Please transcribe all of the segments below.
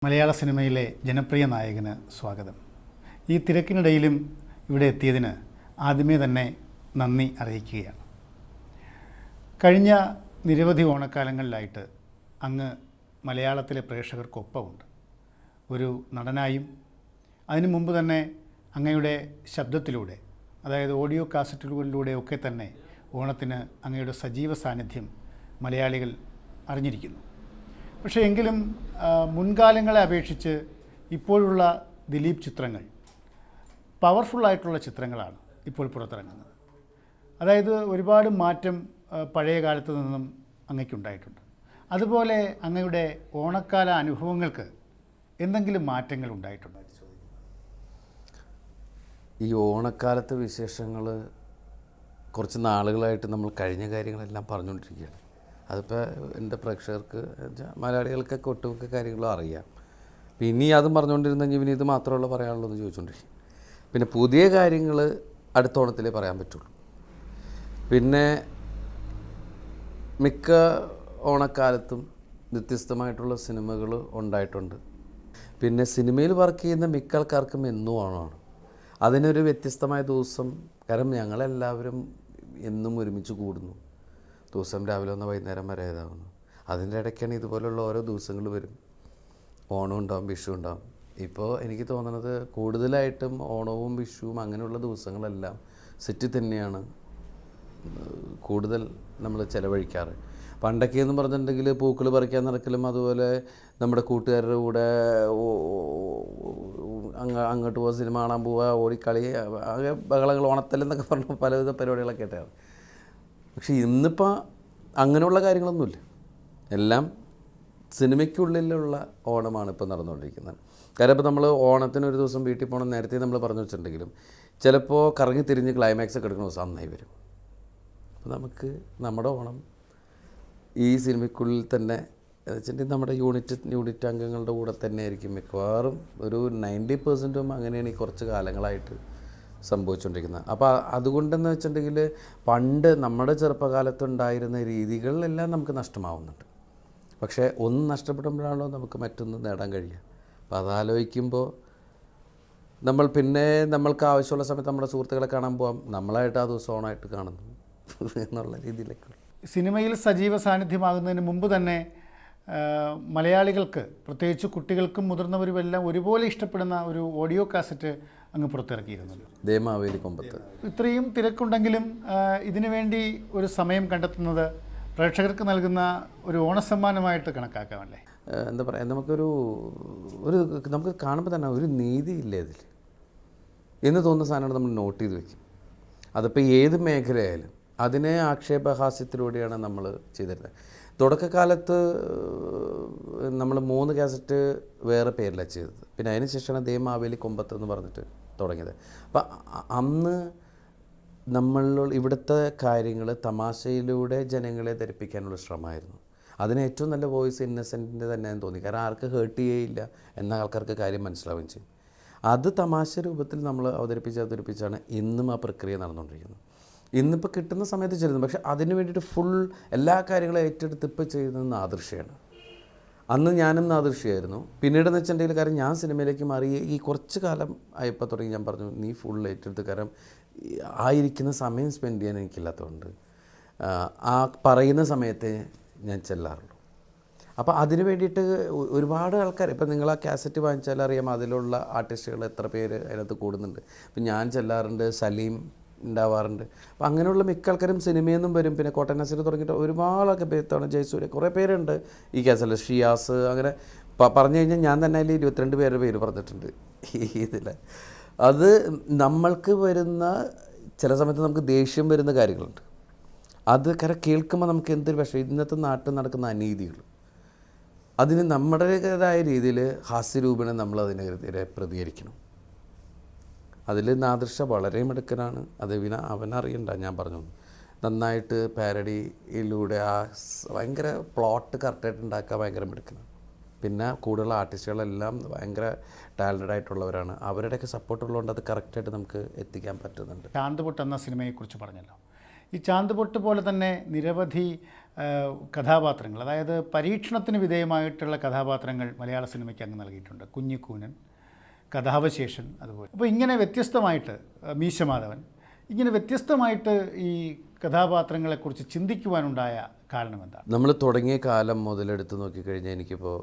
മലയാള സിനിമയിലെ ജനപ്രിയ നായകന് സ്വാഗതം. ഈ തിരക്കിനിടയിലും ഇവിടെ എത്തിയതിന് ആദ്യമേ തന്നെ നന്ദി അറിയിക്കുകയാണ്. കഴിഞ്ഞ നിരവധി ഓണക്കാലങ്ങളിലായിട്ട് അങ്ങ് മലയാളത്തിലെ പ്രേക്ഷകർക്കൊപ്പമുണ്ട്. ഒരു നടനായും അതിനു മുമ്പ് തന്നെ അങ്ങയുടെ ശബ്ദത്തിലൂടെ, അതായത് ഓഡിയോ കാസറ്റുകളിലൂടെയൊക്കെ തന്നെ ഓണത്തിന് അങ്ങയുടെ സജീവ സാന്നിധ്യം മലയാളികൾ അറിഞ്ഞിരിക്കുന്നു. പക്ഷേ എങ്കിലും മുൻകാലങ്ങളെ അപേക്ഷിച്ച് ഇപ്പോഴുള്ള ദിലീപ് ചിത്രങ്ങൾ പവർഫുള്ളായിട്ടുള്ള ചിത്രങ്ങളാണ് ഇപ്പോൾ പുറത്തിറങ്ങുന്നത്. അതായത് ഒരുപാട് മാറ്റം പഴയ കാലത്ത് നിന്നും അങ്ങയ്ക്കുണ്ടായിട്ടുണ്ട്. അതുപോലെ അങ്ങയുടെ ഓണക്കാല അനുഭവങ്ങൾക്ക് എന്തെങ്കിലും മാറ്റങ്ങൾ ഉണ്ടായിട്ടുണ്ടോ? ഈ ഓണക്കാലത്തെ വിശേഷങ്ങൾ കുറച്ച് നാളുകളായിട്ട് നമ്മൾ കഴിഞ്ഞ കാര്യങ്ങളെല്ലാം പറഞ്ഞുകൊണ്ടിരിക്കുകയാണ്. അതിപ്പോൾ എൻ്റെ പ്രേക്ഷകർക്ക് മലയാളികൾക്കൊക്കെ ഒട്ടുമിക്ക കാര്യങ്ങളും അറിയാം. പിന്നെ അതും പറഞ്ഞുകൊണ്ടിരുന്നെങ്കിൽ ഇനി ഇത് മാത്രമുള്ള പറയാനുള്ളൂ എന്ന് ചോദിച്ചുകൊണ്ടിരിക്കും. പിന്നെ പുതിയ കാര്യങ്ങൾ അടുത്ത ഓണത്തിലേ പറയാൻ പറ്റുള്ളൂ. പിന്നെ മിക്ക ഓണക്കാലത്തും വ്യത്യസ്തമായിട്ടുള്ള സിനിമകൾ ഉണ്ടായിട്ടുണ്ട്. പിന്നെ സിനിമയിൽ വർക്ക് ചെയ്യുന്ന മിക്ക ആൾക്കാർക്കും എന്നും ഓണമാണ്. അതിനൊരു വ്യത്യസ്തമായ ദിവസം, കാരണം ഞങ്ങളെല്ലാവരും എന്നും ഒരുമിച്ച് കൂടുന്നു. ദിവസം രാവിലെ ഒന്ന് വൈകുന്നേരം വരെ ഇതാവുന്നു. അതിൻ്റെ ഇടയ്ക്കാണ് ഇതുപോലുള്ള ഓരോ ദിവസങ്ങൾ വരും. ഓണം ഉണ്ടാവും, വിഷു ഉണ്ടാവും. ഇപ്പോൾ എനിക്ക് തോന്നുന്നത് കൂടുതലായിട്ടും ഓണവും വിഷുവും അങ്ങനെയുള്ള ദിവസങ്ങളെല്ലാം സെറ്റിൽ തന്നെയാണ് കൂടുതൽ നമ്മൾ ചിലവഴിക്കാറ്. പണ്ടൊക്കെ എന്ന് പറഞ്ഞിട്ടുണ്ടെങ്കിൽ പൂക്കൾ പറിക്കാൻ നടക്കലും അതുപോലെ നമ്മുടെ കൂട്ടുകാരുടെ കൂടെ അങ്ങോട്ട് പോവുക, സിനിമ കാണാൻ പോവുക, ഓടിക്കളി, ആകെ ബഹളങ്ങൾ, ഓണത്തല്ലെന്നൊക്കെ പറഞ്ഞ പലവിധ പരിപാടികളൊക്കെ ആയിട്ടാണ്. പക്ഷേ ഇന്നിപ്പോൾ അങ്ങനെയുള്ള കാര്യങ്ങളൊന്നുമില്ല. എല്ലാം സിനിമയ്ക്കുള്ളിലുള്ള ഓണമാണ് ഇപ്പോൾ നടന്നുകൊണ്ടിരിക്കുന്നത്. കാരണം ഇപ്പോൾ നമ്മൾ ഓണത്തിന് ഒരു ദിവസം വീട്ടിൽ പോകണം നേരത്തെ നമ്മൾ പറഞ്ഞു വെച്ചിട്ടുണ്ടെങ്കിലും ചിലപ്പോൾ കറങ്ങി തിരിഞ്ഞ് ക്ലൈമാക്സ് ഒക്കെ എടുക്കുന്ന ദിവസം നന്നായി വരും. അപ്പോൾ നമുക്ക് നമ്മുടെ ഓണം ഈ സിനിമയ്ക്കുള്ളിൽ തന്നെ വെച്ചിട്ടുണ്ടെങ്കിൽ നമ്മുടെ യൂണിറ്റ് അംഗങ്ങളുടെ കൂടെ തന്നെ ആയിരിക്കും മിക്കവാറും ഒരു 90% അങ്ങനെയാണ് ഈ കുറച്ച് കാലങ്ങളായിട്ട് സംഭവിച്ചുകൊണ്ടിരിക്കുന്നത്. അപ്പോൾ അതുകൊണ്ടെന്ന് വെച്ചിട്ടുണ്ടെങ്കിൽ പണ്ട് നമ്മുടെ ചെറുപ്പകാലത്തുണ്ടായിരുന്ന രീതികളിലെല്ലാം നമുക്ക് നഷ്ടമാവുന്നുണ്ട്. പക്ഷേ ഒന്ന് നഷ്ടപ്പെടുമ്പോഴാണല്ലോ നമുക്ക് മറ്റൊന്ന് നേടാൻ കഴിയുക. അപ്പോൾ അതാലോചിക്കുമ്പോൾ നമ്മൾ പിന്നെ നമ്മൾക്ക് ആവശ്യമുള്ള സമയത്ത് നമ്മുടെ സുഹൃത്തുക്കളെ കാണാൻ പോകാം, നമ്മളായിട്ട് ആ ദിവസം ഓണമായിട്ട് കാണുന്നു എന്നുള്ള രീതിയിലേക്ക്. സിനിമയിൽ സജീവ സാന്നിധ്യമാകുന്നതിന് മുമ്പ് തന്നെ മലയാളികൾക്ക്, പ്രത്യേകിച്ച് കുട്ടികൾക്കും മുതിർന്നവരുമെല്ലാം ഒരുപോലെ ഇഷ്ടപ്പെടുന്ന ഒരു ഓഡിയോ കാസറ്റ് അങ്ങ് പുറത്തിറക്കിയിരുന്നല്ലോ, ദേ മാവേലി കൊമ്പത്ത്. ഇത്രയും തിരക്കുണ്ടെങ്കിലും ഇതിനു വേണ്ടി ഒരു സമയം കണ്ടെത്തുന്നത് പ്രേക്ഷകർക്ക് നൽകുന്ന ഒരു ഓണസമ്മാനമായിട്ട് കണക്കാക്കാമല്ലേ? എന്താ പറയുക, നമുക്ക് കാണുമ്പോൾ തന്നെ ഒരു നീതിയില്ലേ അതിൽ എന്ന് തോന്നുന്ന സാധനമാണ് നമ്മൾ നോട്ട് ചെയ്ത് വയ്ക്കും. അതിപ്പോൾ ഏത് മേഖലയായാലും അതിനെ ആക്ഷേപഹാസ്യത്തിലൂടെയാണ് നമ്മൾ ചെയ്തിരുന്നത്. തുടക്കകാലത്ത് നമ്മൾ 3 കാസറ്റ് വേറെ പേരിലാണ് ചെയ്തത്. പിന്നെ അതിന് ശേഷമാണ് ദേ മാവേലി കൊമ്പത്ത് എന്ന് പറഞ്ഞിട്ട് തുടങ്ങിയത്. അപ്പം അന്ന് ഇവിടുത്തെ കാര്യങ്ങൾ തമാശയിലൂടെ ജനങ്ങളെ ധരിപ്പിക്കാനുള്ള ശ്രമമായിരുന്നു. അതിന് ഏറ്റവും നല്ല വോയിസ് ഇന്നസെൻറ്റിൻ്റെ തന്നെയാണെന്ന് തോന്നി. കാരണം ആർക്ക് ഹേർട്ട് ചെയ്യേയില്ല എന്ന ആൾക്കാർക്ക് കാര്യം മനസ്സിലാവുകയും ചെയ്യും. അത് തമാശ രൂപത്തിൽ നമ്മൾ അവതരിപ്പിച്ചാണ് ഇന്നും ആ പ്രക്രിയ നടന്നുകൊണ്ടിരിക്കുന്നത്. ഇന്നിപ്പോൾ കിട്ടുന്ന സമയത്ത് ചെയ്യുന്നത്. പക്ഷേ അതിന് വേണ്ടിയിട്ട് ഫുൾ എല്ലാ കാര്യങ്ങളും ഏറ്റെടുത്ത് ഇപ്പോൾ ചെയ്യുന്നത് നാദൃശ്യമാണ്. അന്ന് ഞാനും നാദൃശ്യമായിരുന്നു. പിന്നീടെന്ന് വെച്ചിട്ടുണ്ടെങ്കിൽ കാര്യം ഞാൻ സിനിമയിലേക്ക് മാറി ഈ കുറച്ച് കാലം ആയപ്പോൾ തുടങ്ങി ഞാൻ പറഞ്ഞു നീ ഫുൾ ഏറ്റെടുത്ത്, കാരണം ആയിരിക്കുന്ന സമയം സ്പെൻഡ് ചെയ്യാൻ എനിക്കില്ലാത്തതുകൊണ്ട് ആ പറയുന്ന സമയത്ത് ഞാൻ ചെല്ലാറുള്ളൂ. അപ്പോൾ അതിന് വേണ്ടിയിട്ട് ഒരുപാട് ആൾക്കാർ, ഇപ്പം നിങ്ങൾ ആ കാസറ്റ് വാങ്ങിച്ചാൽ അറിയാം അതിലുള്ള ആർട്ടിസ്റ്റുകൾ എത്ര പേര് അതിനകത്ത് കൂടുന്നുണ്ട്. ഇപ്പം ഞാൻ ചെല്ലാറുണ്ട്, സലീം ഉണ്ടാവാറുണ്ട്. അപ്പം അങ്ങനെയുള്ള മിക്ക ആൾക്കാരും സിനിമയിൽ നിന്നും വരും. പിന്നെ കോട്ടൻ നസീർ തുടങ്ങിയിട്ട് ഒരുപാടൊക്കെ പേരാണ്, ജയസൂര്യ, കുറേ പേരുണ്ട് ഈ കേസല്ല, ഷിയാസ്, അങ്ങനെ പറഞ്ഞു കഴിഞ്ഞാൽ ഞാൻ തന്നെ അതിൽ 22 പേരുടെ പേര് പറഞ്ഞിട്ടുണ്ട് ഇതിൽ. അത് നമ്മൾക്ക് വരുന്ന ചില സമയത്ത് നമുക്ക് ദേഷ്യം വരുന്ന കാര്യങ്ങളുണ്ട്. അത് കാരണം കേൾക്കുമ്പോൾ നമുക്ക് എന്തൊരു വിഷയം, ഇന്നത്തെ നാട്ടിൽ നടക്കുന്ന അനീതികൾ, അതിന് നമ്മുടേതായ രീതിയിൽ ഹാസ്യരൂപേണ നമ്മൾ അതിനെതിരെ പ്രതികരിക്കണം. അതിൽ നാദൃശ്യ വളരെ മിടുക്കനാണ്. അത് അവനറിയണ്ട, ഞാൻ പറഞ്ഞു നന്നായിട്ട് പാരഡിയിലൂടെ ആ ഭയങ്കര പ്ലോട്ട് കറക്റ്റായിട്ട് ഉണ്ടാക്കാൻ ഭയങ്കര മിടുക്കനാണ്. പിന്നെ കൂടുതൽ ആർട്ടിസ്റ്റുകളെല്ലാം ഭയങ്കര ടാലൻറ്റഡ് ആയിട്ടുള്ളവരാണ്. അവരുടെയൊക്കെ സപ്പോർട്ടുള്ളതുകൊണ്ട് അത് കറക്റ്റായിട്ട് നമുക്ക് എത്തിക്കാൻ പറ്റുന്നുണ്ട്. ചാന്ത് പൊട്ട് എന്ന സിനിമയെക്കുറിച്ച് പറഞ്ഞല്ലോ. ഈ ചാന്ത് പൊട്ട് പോലെ തന്നെ നിരവധി കഥാപാത്രങ്ങൾ, അതായത് പരീക്ഷണത്തിന് വിധേയമായിട്ടുള്ള കഥാപാത്രങ്ങൾ മലയാള സിനിമയ്ക്ക് അങ്ങ് നൽകിയിട്ടുണ്ട്. കുഞ്ഞിക്കൂനൻ, കഥാവശേഷൻ, അതുപോലെ. അപ്പോൾ ഇങ്ങനെ വ്യത്യസ്തമായിട്ട് മീശമാധവൻ, ഇങ്ങനെ വ്യത്യസ്തമായിട്ട് ഈ കഥാപാത്രങ്ങളെക്കുറിച്ച് ചിന്തിക്കുവാനുണ്ടായ കാരണം എന്താണ്? നമ്മൾ തുടങ്ങിയ കാലം മുതലെടുത്ത് നോക്കിക്കഴിഞ്ഞാൽ എനിക്കിപ്പോൾ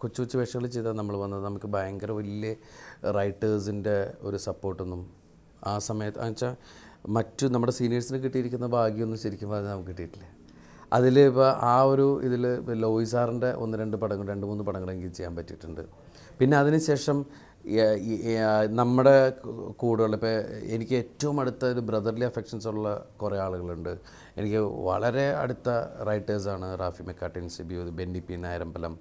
കൊച്ചു കൊച്ചു വേഷങ്ങൾ ചെയ്താൽ നമ്മൾ വന്നത് നമുക്ക് ഭയങ്കര വലിയ റൈറ്റേഴ്സിൻ്റെ ഒരു സപ്പോർട്ടൊന്നും ആ സമയത്ത് എന്നുവെച്ചാൽ മറ്റു നമ്മുടെ സീനിയേഴ്സിന് കിട്ടിയിരിക്കുന്ന ഭാഗ്യമൊന്നും ശരിക്കും പറഞ്ഞാൽ നമുക്ക് കിട്ടിയിട്ടില്ല. അതിൽ ഇപ്പോൾ ആ ഒരു ഇതിൽ ലോയി സാറിൻ്റെ 2-3 പടങ്ങൾ എനിക്ക് ചെയ്യാൻ പറ്റിയിട്ടുണ്ട്. പിന്നെ അതിനുശേഷം നമ്മുടെ കൂടെയുള്ള ഇപ്പോൾ എനിക്ക് ഏറ്റവും അടുത്ത ഒരു ബ്രദർലി അഫെക്ഷൻസ് ഉള്ള കുറേ ആളുകളുണ്ട്. എനിക്ക് വളരെ അടുത്ത റൈറ്റേഴ്സാണ് റാഫി മെക്കാട്ടിൻ, സിബി, ബെന്നി പി നായരമ്പലം,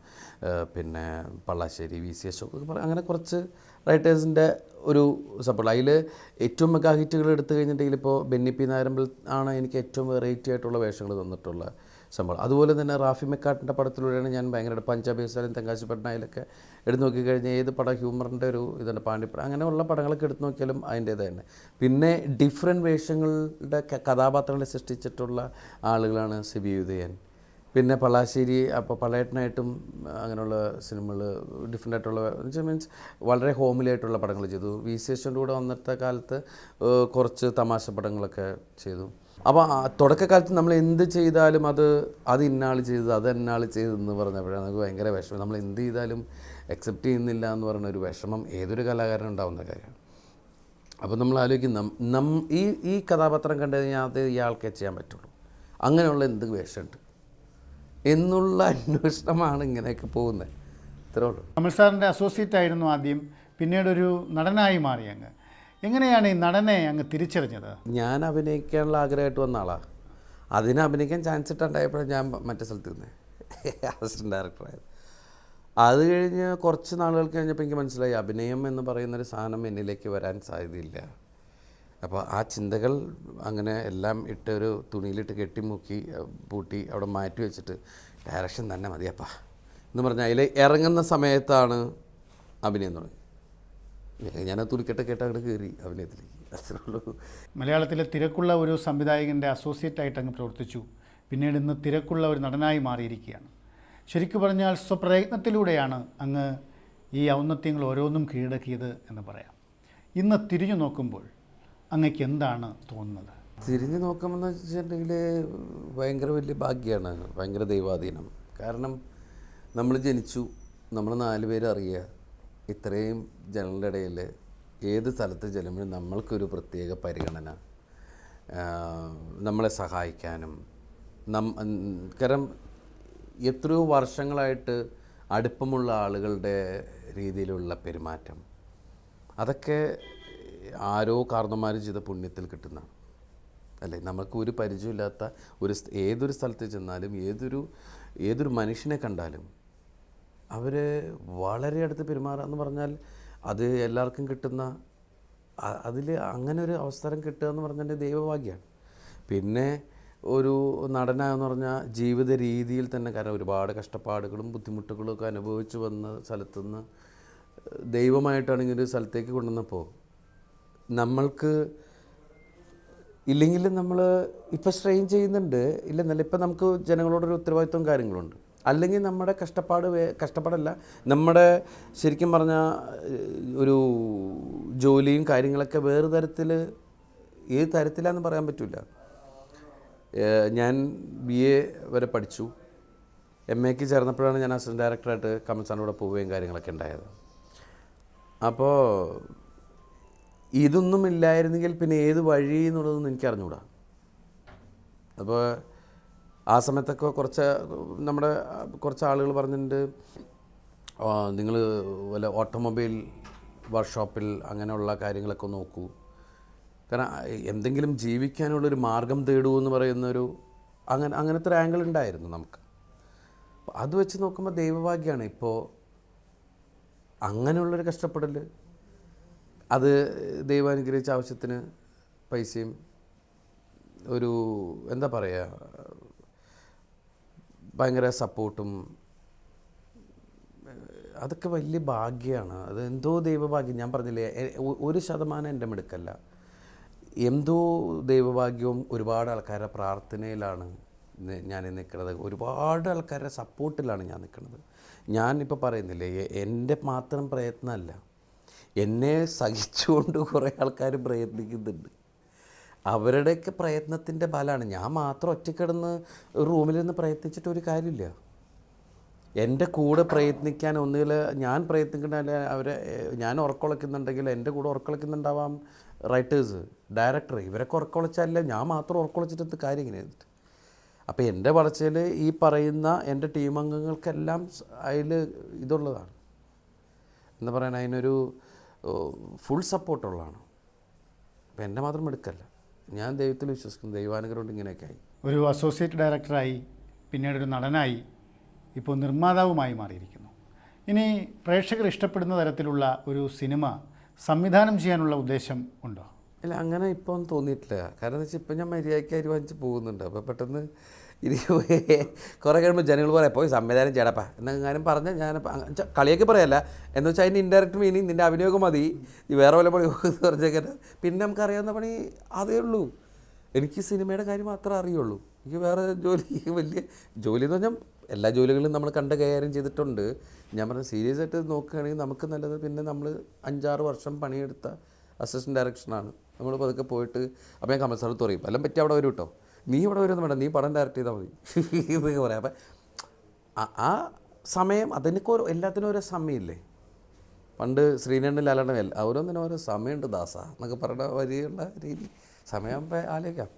പിന്നെ പള്ളാശ്ശേരി, VCS അങ്ങനെ കുറച്ച് റൈറ്റേഴ്സിൻ്റെ ഒരു സപ്പോർട്ട്. അതിൽ ഏറ്റവും മെഗാ ഹിറ്റുകൾ എടുത്തു കഴിഞ്ഞിട്ടുണ്ടെങ്കിൽ ഇപ്പോൾ ബെന്നി പി നായരമ്പലം ആണ് എനിക്ക് ഏറ്റവും വെറൈറ്റി ആയിട്ടുള്ള വേഷങ്ങൾ തന്നിട്ടുള്ള സംഭവം. അതുപോലെ തന്നെ റാഫി മെക്കാട്ടിൻ്റെ പടത്തിലൂടെയാണ് ഞാൻ ഭയങ്കര പഞ്ചാബി ഹസാലും തെങ്കാശി പട്നായിലൊക്കെ എടുത്ത് നോക്കിക്കഴിഞ്ഞാൽ ഏത് പടം ഹ്യൂമറിൻ്റെ ഒരു ഇതുണ്ട്, പാണ്ഡിപ്പടം, അങ്ങനെയുള്ള പടങ്ങളൊക്കെ എടുത്ത് നോക്കിയാലും അതിൻ്റേത് തന്നെ. പിന്നെ ഡിഫറെൻറ്റ് വേഷങ്ങളുടെ കഥാപാത്രങ്ങളെ സൃഷ്ടിച്ചിട്ടുള്ള ആളുകളാണ് സിബി ഉദയൻ, പിന്നെ പള്ളാശ്ശേരി. അപ്പോൾ പള്ളേട്ടനായിട്ടും അങ്ങനെയുള്ള സിനിമകൾ ഡിഫറെൻ്റ് ആയിട്ടുള്ള മീൻസ് വളരെ ഹോമിലായിട്ടുള്ള പടങ്ങൾ ചെയ്തു. VCSൻ്റെ കൂടെ വന്നിട്ട കാലത്ത് കുറച്ച് തമാശ പടങ്ങളൊക്കെ ചെയ്തു. അപ്പോൾ തുടക്കക്കാലത്ത് നമ്മൾ എന്ത് ചെയ്താലും അത് ഇന്നാൾ ചെയ്തത്, അത് എന്നാൾ ചെയ്തതെന്ന് പറഞ്ഞപ്പോഴാണ് നമുക്ക് ഭയങ്കര വിഷമം. നമ്മൾ എന്ത് ചെയ്താലും അക്സെപ്റ്റ് ചെയ്യുന്നില്ല എന്ന് പറയുന്ന ഒരു വിഷമം ഏതൊരു കലാകാരനും ഉണ്ടാകുന്ന കാര്യമാണ്. അപ്പോൾ നമ്മൾ ആലോചിക്കും ഈ കഥാപാത്രം കണ്ടു കഴിഞ്ഞാൽ അത് ഇയാൾക്കേ ചെയ്യാൻ പറ്റുള്ളൂ, അങ്ങനെയുള്ള എന്ത് വേഷമുണ്ട് എന്നുള്ള അന്വേഷണമാണ് ഇങ്ങനെയൊക്കെ പോകുന്നത്. ഇത്രേ ഉള്ളൂ. കമൽ സാറിൻ്റെ അസോസിയേറ്റ് ആയിരുന്നു ആദ്യം, പിന്നീടൊരു നടനായി മാറി. അങ്ങ് എങ്ങനെയാണ് ഈ നടനെ അങ്ങ് തിരിച്ചറിഞ്ഞത്? ഞാൻ അഭിനയിക്കാനുള്ള ആഗ്രഹമായിട്ട് വന്ന ആളാണ്. അതിന് അഭിനയിക്കാൻ ചാൻസ് ഇട്ടുണ്ടായപ്പോഴാണ് ഞാൻ മറ്റേ സ്ഥലത്ത് നിന്ന് അസിസ്റ്റൻറ്റ് ഡയറക്ടറായത്. അത് കഴിഞ്ഞ് കുറച്ച് നാളുകൾക്ക് കഴിഞ്ഞപ്പോൾ എനിക്ക് മനസ്സിലായി അഭിനയം എന്ന് പറയുന്നൊരു സാധനം എന്നിലേക്ക് വരാൻ സാധ്യതയില്ല. അപ്പോൾ ആ ചിന്തകൾ അങ്ങനെ എല്ലാം ഇട്ടൊരു തുണിയിലിട്ട് കെട്ടിമുക്കി പൂട്ടി അവിടെ മാറ്റി വെച്ചിട്ട് ഡയറക്ഷൻ തന്നെ മതിയപ്പാ എന്ന് പറഞ്ഞാൽ അതിൽ ഇറങ്ങുന്ന സമയത്താണ് അഭിനയം തുടങ്ങി. ഞാൻ ആ തുണിക്കെട്ട് കേട്ട് അങ്ങോട്ട് കയറി അഭിനയത്തിലേക്ക്. അത്രയുള്ളൂ. മലയാളത്തിലെ തിരക്കുള്ള ഒരു സംവിധായകൻ്റെ അസോസിയേറ്റായിട്ട് അങ്ങ് പ്രവർത്തിച്ചു. പിന്നീട് ഇന്ന് തിരക്കുള്ള ഒരു നടനായി മാറിയിരിക്കുകയാണ്. ശരിക്കു പറഞ്ഞാൽ സ്വപ്രയത്നത്തിലൂടെയാണ് അങ്ങ് ഈ ഔന്നത്യങ്ങൾ ഓരോന്നും കീഴടക്കിയത് എന്ന് പറയാം. ഇന്ന് തിരിഞ്ഞു നോക്കുമ്പോൾ അങ്ങക്ക് എന്താണ് തോന്നുന്നത്? തിരിഞ്ഞു നോക്കുമെന്ന് വെച്ചിട്ടുണ്ടെങ്കിൽ ഭയങ്കര വലിയ ഭാഗ്യമാണ്, ഭയങ്കര ദൈവാധീനം. കാരണം നമ്മൾ ജനിച്ചു, നമ്മൾ 4 പേര് അറിയുക, ഇത്രയും ജനങ്ങളുടെ ഇടയിൽ ഏത് സ്ഥലത്ത് ചെല്ലുമ്പോഴും നമ്മൾക്കൊരു പ്രത്യേക പരിഗണന, നമ്മളെ സഹായിക്കാനും കാരണം എത്രയോ വർഷങ്ങളായിട്ട് അടുപ്പമുള്ള ആളുകളുടെ രീതിയിലുള്ള പെരുമാറ്റം, അതൊക്കെ ആരോ കാരണന്മാർ ചെയ്ത പുണ്യത്തിൽ കിട്ടുന്നതാണ് അല്ലേ. നമുക്ക് ഒരു പരിചയമില്ലാത്ത ഏതൊരു സ്ഥലത്ത് ചെന്നാലും ഏതൊരു മനുഷ്യനെ കണ്ടാലും അവർ വളരെ അടുത്ത് പെരുമാറുക എന്ന് പറഞ്ഞാൽ അത് എല്ലാവർക്കും കിട്ടുന്ന അതിൽ അങ്ങനെ ഒരു അവസരം കിട്ടുക എന്ന് പറഞ്ഞാൽ ദൈവഭാഗ്യമാണ്. പിന്നെ ഒരു നടനാന്ന് പറഞ്ഞാൽ ജീവിത രീതിയിൽ തന്നെ, കാരണം ഒരുപാട് കഷ്ടപ്പാടുകളും ബുദ്ധിമുട്ടുകളും ഒക്കെ അനുഭവിച്ച് വന്ന സ്ഥലത്തുനിന്ന് ദൈവമായിട്ടാണ് ഇങ്ങനൊരു സ്ഥലത്തേക്ക് കൊണ്ടുവന്നപ്പോൾ നമ്മൾക്ക് ഇല്ലെങ്കിലും നമ്മൾ ഇപ്പോൾ സ്ട്രെയിൻ ചെയ്യുന്നുണ്ട് ഇല്ലെന്നല്ല, ഇപ്പം നമുക്ക് ജനങ്ങളോടൊരു ഉത്തരവാദിത്വവും കാര്യങ്ങളുണ്ട്. അല്ലെങ്കിൽ നമ്മുടെ കഷ്ടപ്പാടല്ല, നമ്മുടെ ശരിക്കും പറഞ്ഞാൽ ഒരു ജോലിയും കാര്യങ്ങളൊക്കെ വേറെ തരത്തിൽ ഏത് തരത്തിലാണെന്ന് പറയാൻ പറ്റില്ല. ഞാൻ BA വരെ പഠിച്ചു. MAക്ക് ചേർന്നപ്പോഴാണ് ഞാൻ അസിസ്റ്റൻറ്റ് ഡയറക്ടറായിട്ട് കമൽ സാറിൻ്റെ കൂടെ പോവുകയും കാര്യങ്ങളൊക്കെ ഉണ്ടായത്. അപ്പോൾ ഇതൊന്നും ഇല്ലായിരുന്നെങ്കിൽ പിന്നെ ഏത് വഴി എന്നുള്ളതൊന്നും എനിക്ക് അറിഞ്ഞുകൂടാ. അപ്പോൾ ആ സമയത്തൊക്കെ നമ്മുടെ കുറച്ച് ആളുകൾ പറഞ്ഞിട്ടുണ്ട്, നിങ്ങൾ വല്ല ഓട്ടോമൊബൈൽ വർക്ക്ഷോപ്പിൽ അങ്ങനെയുള്ള കാര്യങ്ങളൊക്കെ നോക്കൂ, കാരണം എന്തെങ്കിലും ജീവിക്കാനുള്ളൊരു മാർഗം തേടൂ എന്ന് പറയുന്നൊരു അങ്ങനത്തെ ഒരു ആംഗിൾ ഉണ്ടായിരുന്നു നമുക്ക്. അത് വെച്ച് നോക്കുമ്പോൾ ദൈവഭാഗ്യമാണ് ഇപ്പോൾ അങ്ങനെയുള്ളൊരു കഷ്ടപ്പെടൽ. അത് ദൈവം അനുഗ്രഹിച്ച ആവശ്യത്തിന് പൈസയും ഒരു എന്താ പറയുക ഭയങ്കര സപ്പോർട്ടും, അതൊക്കെ വലിയ ഭാഗ്യമാണ്. അത് എന്തോ ദൈവഭാഗ്യം. ഞാൻ പറഞ്ഞില്ലേ 1% എൻ്റെ മിടുക്കല്ല, എന്തോ ദൈവഭാഗ്യവും ഒരുപാട് ആൾക്കാരുടെ പ്രാർത്ഥനയിലാണ് ഞാൻ നിൽക്കുന്നത്. ഒരുപാട് ആൾക്കാരുടെ സപ്പോർട്ടിലാണ് ഞാൻ നിൽക്കുന്നത്. ഞാനിപ്പോൾ പറയുന്നില്ലേ, എൻ്റെ മാത്രം പ്രയത്നമല്ല, എന്നെ സഹിച്ചുകൊണ്ട് കുറേ ആൾക്കാർ പ്രയത്നിക്കുന്നുണ്ട്. അവരുടെയൊക്കെ പ്രയത്നത്തിൻ്റെ ഫലമാണ്. ഞാൻ മാത്രം ഒറ്റക്കിടന്ന് റൂമിൽ നിന്ന് പ്രയത്നിച്ചിട്ട് ഒരു കാര്യമില്ല. എൻ്റെ കൂടെ പ്രയത്നിക്കാൻ ഒന്നുകിൽ ഞാൻ പ്രയത്നിക്കണ ഞാൻ ഉറക്കൊളയ്ക്കുന്നുണ്ടെങ്കിൽ എൻ്റെ കൂടെ ഉറക്കൊളയ്ക്കുന്നുണ്ടാവാം റൈറ്റേഴ്സ്, ഡയറക്ടർ, ഇവരൊക്കെ ഉറക്കൊളച്ചാലേ ഞാൻ മാത്രം ഉറക്കൊളച്ചിട്ട് കാര്യം ഇങ്ങനെ ചെയ്തിട്ട്. അപ്പോൾ എൻ്റെ വളർച്ചയിൽ ഈ പറയുന്ന എൻ്റെ ടീം അംഗങ്ങൾക്കെല്ലാം അതിൽ ഇതുള്ളതാണ്, എന്താ പറയുക, അതിനൊരു ഫുൾ സപ്പോർട്ടുള്ളതാണ്. അപ്പോൾ എൻ്റെ മാത്രം എടുക്കല്ല, ഞാൻ ദൈവത്തിൽ വിശ്വസിക്കുന്നു. ദൈവാനുഗ്രഹം കൊണ്ട് ഇങ്ങനെയൊക്കെ ആയി. ഒരു അസോസിയേറ്റ് ഡയറക്ടറായി, പിന്നീടൊരു നടനായി, ഇപ്പോൾ നിർമ്മാതാവുമായി മാറിയിരിക്കുന്നു. ഇനി പ്രേക്ഷകർ ഇഷ്ടപ്പെടുന്ന തരത്തിലുള്ള ഒരു സിനിമ സംവിധാനം ചെയ്യാനുള്ള ഉദ്ദേശം ഉണ്ടോ? ഇല്ല, അങ്ങനെ ഇപ്പോൾ ഒന്നും തോന്നിയിട്ടില്ല. കാരണം എന്ന് വെച്ചാൽ ഇപ്പം ഞാൻ മര്യാദയ്ക്ക് അരിവാഞ്ച് പോകുന്നുണ്ട്. അപ്പോൾ പെട്ടെന്ന് ഇനി കുറേ കഴിയുമ്പോൾ ജനങ്ങൾ പറയാം പോയി സംവിധാനം ചെയ്യടപ്പാ എന്നെങ്ങാനും പറഞ്ഞാൽ ഞാൻ കളിയൊക്കെ പറയല്ല, എന്ന് വെച്ചാൽ അതിൻ്റെ ഇൻഡയറക്റ്റ് മീനിങ് നിൻ്റെ അഭിനയമൊക്കെ മതി, ഈ വേറെ വല്ല പണി എന്ന് പറഞ്ഞേക്കാൻ. പിന്നെ നമുക്കറിയാവുന്ന പണി അതേ ഉള്ളൂ. എനിക്ക് സിനിമയുടെ കാര്യം മാത്രമേ അറിയുള്ളൂ. എനിക്ക് വേറെ ജോലി, വലിയ ജോലി എന്ന് പറഞ്ഞാൽ എല്ലാ ജോലികളും നമ്മൾ കൈകാര്യം ചെയ്തിട്ടുണ്ട്. ഞാൻ പറഞ്ഞ സീരിയസ് ആയിട്ട് നോക്കുകയാണെങ്കിൽ നമുക്ക് നല്ലത് പിന്നെ നമ്മൾ 5-6 വർഷം പണിയെടുത്ത അസിസ്റ്റൻറ്റ് ഡയറക്ഷനാണ്. നമ്മൾ പതുക്കെ പോയിട്ട് അപ്പോൾ ഞാൻ കമൽ സാറത്ത് പറയും എല്ലാം പറ്റി അവിടെ വരും കേട്ടോ, നീ ഇവിടെ വരുമെന്ന് വേണ്ട, നീ പടം ഡയറക്റ്റ് ചെയ്താൽ മതി എന്നൊക്കെ പറയാം. അപ്പം ആ സമയം അതിനൊക്കെ എല്ലാത്തിനും ഓരോ സമയമില്ലേ. പണ്ട് ശ്രീനണ്ണൻ ലാലണ്ണൻ ഓരോന്നിനും ഓരോ സമയമുണ്ട് ദാസ എന്നൊക്കെ പറയുന്ന വരിയുള്ള രീതി. സമയമാകുമ്പോൾ ആലോചിക്കാം.